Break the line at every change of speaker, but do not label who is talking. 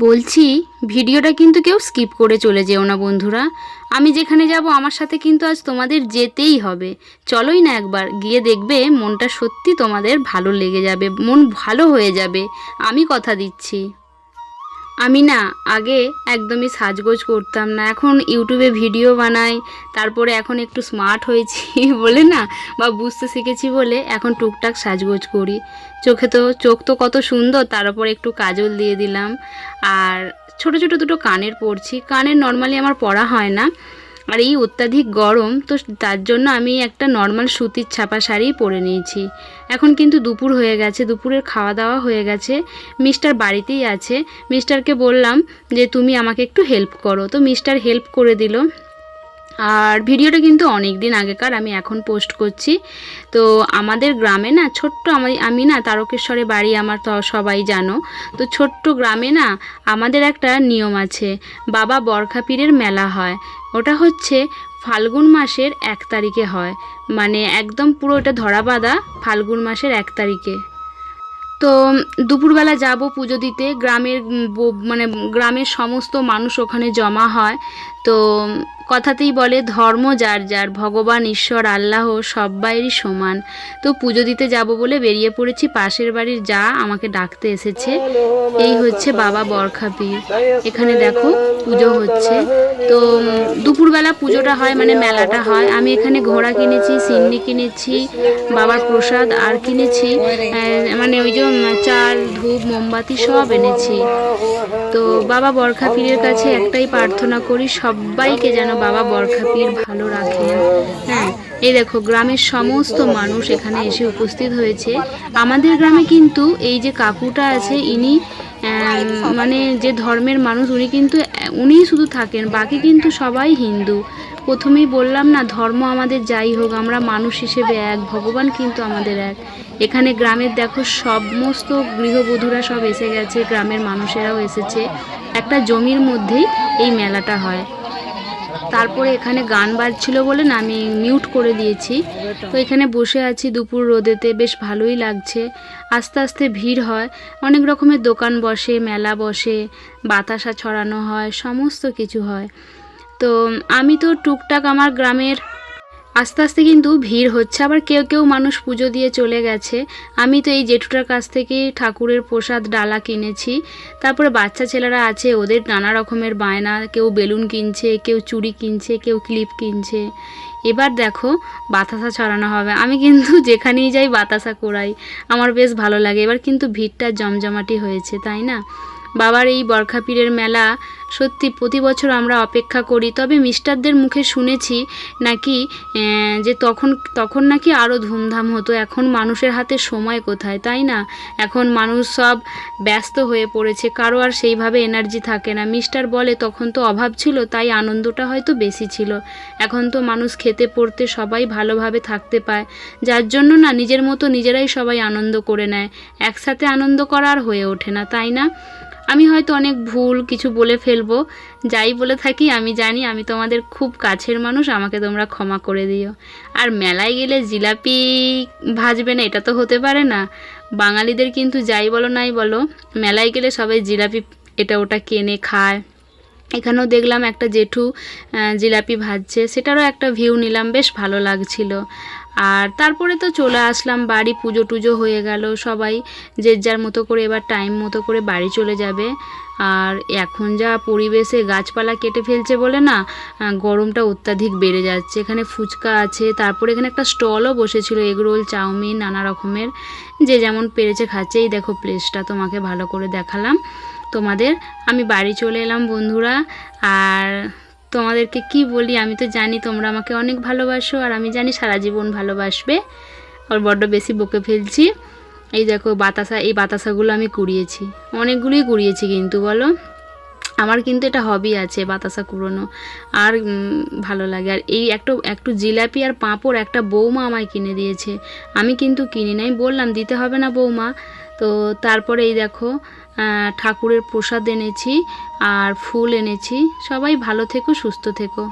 বলছি ভিডিওটা কিন্তু কেউ স্কিপ করে চলে যেও না বন্ধুরা। আমি যেখানে যাব আমার সাথে কিন্তু আজ তোমাদের যেতেই হবে। চলোই না একবার গিয়ে দেখবে, মনটা সত্যি তোমাদের ভালো লেগে যাবে, মন ভালো হয়ে যাবে, আমি কথা দিচ্ছি। আমি না আগে একদমই সাজগোজ করতাম না, এখন ইউটিউবে ভিডিও বানাই, তারপরে এখন একটু স্মার্ট হয়েছি বলে না, বা বুঝতে শিখেছি বলে এখন টুকটাক সাজগোজ করি। চোখ তো কত সুন্দর, তার উপর একটু কাজল দিয়ে দিলাম। আর ছোট ছোট দুটো কানের পরছি, কানের নর্মালি আমার পরা হয় না। আর এই অত্যাধিক গরম তো তার জন্য আমি একটা নর্মাল সুতির ছাপা শাড়ি পরে নিয়েছি। এখন কিন্তু দুপুর হয়ে গেছে, দুপুরের খাওয়া দাওয়া হয়ে গেছে, মিস্টার বাড়িতেই আছে। মিস্টারকে বললাম যে তুমি আমাকে একটু হেল্প করো, তো মিস্টার হেল্প করে দিল। আর ভিডিওটা কিন্তু অনেক দিন আগেকার, আমি এখন পোস্ট করছি। তো আমাদের গ্রামে না ছোট্ট, আমি না তারকেশ্বরে বাড়ি আমার, তো সবাই জানো। তো ছোট্ট গ্রামে না আমাদের একটা নিয়ম আছে, বাবা বরখা পীরের মেলা হয়। ওটা হচ্ছে ফাল্গুন মাসের 1 তারিখে হয়, মানে একদম পুরো এটা ধরা বাঁধা ফাল্গুন মাসের 1 তারিখে। তো দুপুরবেলা যাব পুজো দিতে, মানে গ্রামের সমস্ত মানুষ ওখানে জমা হয়। তো কথাতেই বলে ধর্ম যার যার, ভগবান ঈশ্বর আল্লাহ সবাইরই সমান। তো পুজো দিতে যাব বলে বেরিয়ে পড়েছি, পাশের বাড়ির যা আমাকে ডাকতে এসেছে। এই হচ্ছে বাবা বরখা পীর, এখানে দেখো পুজো হচ্ছে। তো দুপুরবেলা পুজোটা হয়, মানে মেলাটা হয়। আমি এখানে ঘোড়া কিনেছি, সিন্নি কিনেছি, বাবার প্রসাদ আর কিনেছি মানে ওই যে চাল ধূপ মোমবাতি সব এনেছি। তো বাবা বরখা পীরের কাছে একটাই প্রার্থনা করি, সবাইকে যেন বাবা বরখা পীর ভালো রাখেন। হ্যাঁ, এই দেখো গ্রামের সমস্ত মানুষ এখানে এসে উপস্থিত হয়েছে। আমাদের গ্রামে কিন্তু এই যে কাকুটা আছে, ইনি মানে যে ধর্মের মানুষ, উনিই শুধু থাকেন, বাকি কিন্তু সবাই হিন্দু। প্রথমেই বললাম না, ধর্ম আমাদের যাই হোক, আমরা মানুষ হিসেবে এক, ভগবান কিন্তু আমাদের এক। এখানে গ্রামের দেখো সমস্ত গৃহবধূরা সব এসে গেছে, গ্রামের মানুষেরাও এসেছে। একটা জমির মধ্যেই এই মেলাটা হয়। তারপরে এখানে গান বাজছিল বলে না আমি মিউট করে দিয়েছি। তো এখানে বসে আছি দুপুর রোদেতে, বেশ ভালোই লাগছে। আস্তে আস্তে ভিড় হয়, অনেক রকমের দোকান বসে, মেলা বসে, বাতাসা ছড়ানো হয়, সমস্ত কিছু হয়। তো আমি তো টুকটাক আমার গ্রামের, আস্তে আস্তে কিন্তু ভিড় হচ্ছে, আবার কেউ কেউ মানুষ পুজো দিয়ে চলে গেছে। আমি তো এই জেঠুটার কাছ থেকে ঠাকুরের প্রসাদ ডালা কিনেছি। তারপরে বাচ্চা ছেলেরা আছে, ওদের নানা রকমের বায়না, কেউ বেলুন কিনছে, কেউ চুড়ি কিনছে, কেউ ক্লিপ কিনছে। এবার দেখো বাতাসা ছড়ানো হবে, আমি কিন্তু যেখানেই যাই বাতাসা কোরাই, আমার বেশ ভালো লাগে। এবার কিন্তু ভিড়টা জমজমাটি হয়েছে, তাই না? বাবার এই বরখা পীরের মেলা সত্যি প্রতি বছর আমরা অপেক্ষা করি। তবে মিস্টারদের মুখে শুনেছি নাকি যে তখন নাকি আরও ধুমধাম হতো। এখন মানুষের হাতে সময় কোথায়, তাই না? এখন মানুষ সব ব্যস্ত হয়ে পড়েছে, কারো আর সেইভাবে এনার্জি থাকে না। মিস্টার বলে তখন তো অভাব ছিল, তাই আনন্দটা হয়তো বেশি ছিল। এখন তো মানুষ খেতে পড়তে সবাই ভালোভাবে থাকতে পায়, যার জন্য না নিজের মতো নিজেরাই সবাই আনন্দ করে নেয়। একসাথে আনন্দ করা আর হয়ে ওঠে না, তাই না? আমি হয়তো অনেক ভুল কিছু বলে ফেলবো, যাই বলে থাকি আমি জানি আমি তোমাদের খুব কাছের মানুষ, আমাকে তোমরা ক্ষমা করে দিও। আর মেলায় গেলে জিলাপি ভাজবে না এটা তো হতে পারে না। বাঙালিদের কিন্তু যাই বলো নাই বলো, মেলায় গেলে সবাই জিলাপি এটা ওটা কেনে খায়। এখানেও দেখলাম একটা জেঠু জিলাপি ভাজছে, সেটারও একটা ভিউ নিলাম, বেশ ভালো লাগছিল। আর তারপরে তো চলে আসলাম বাড়ি, পুজো টুজো হয়ে গেল, সবাই যে যার মতো করে এবার টাইম মতো করে বাড়ি চলে যাবে। আর এখন যা পরিবেশে গাছপালা কেটে ফেলছে বলে না গরমটা অত্যাধিক বেড়ে যাচ্ছে। এখানে ফুচকা আছে, তারপরে এখানে একটা স্টলও বসেছিল, এগরোল চাউমিন নানা রকমের, যে যেমন পেরেছে খাচ্ছে। এই দেখো প্লেসটা তোমাকে ভালো করে দেখালাম তোমাদের। আমি বাড়ি চলে এলাম বন্ধুরা। আর তোমাদেরকে কি বলি, আমি তো জানি তোমরা আমাকে অনেক ভালোবাসো, আর আমি জানি সারা জীবন ভালোবাসবে। আর বড্ড বেশি বকে ফেলছি। এই দেখো বাতাসা, এই বাতাসাগুলো আমি কুড়িয়েছি, অনেকগুলোই কুড়িয়েছি কিন্তু বলো, আমার কিন্তু এটা হবি আছে বাতাসা কুড়োনো, আর ভালো লাগে। আর এই একটু জিলাপি আর পাঁপড় একটা বৌমা আমায় কিনে দিয়েছে, আমি কিন্তু কিনি নাই, বললাম দিতে হবে না বৌমা। তো তারপরে এই দেখো ঠাকুরের প্রসাদ এনেছি আর ফুল এনেছি। সবাই ভালো থেকো, সুস্থ থেকো।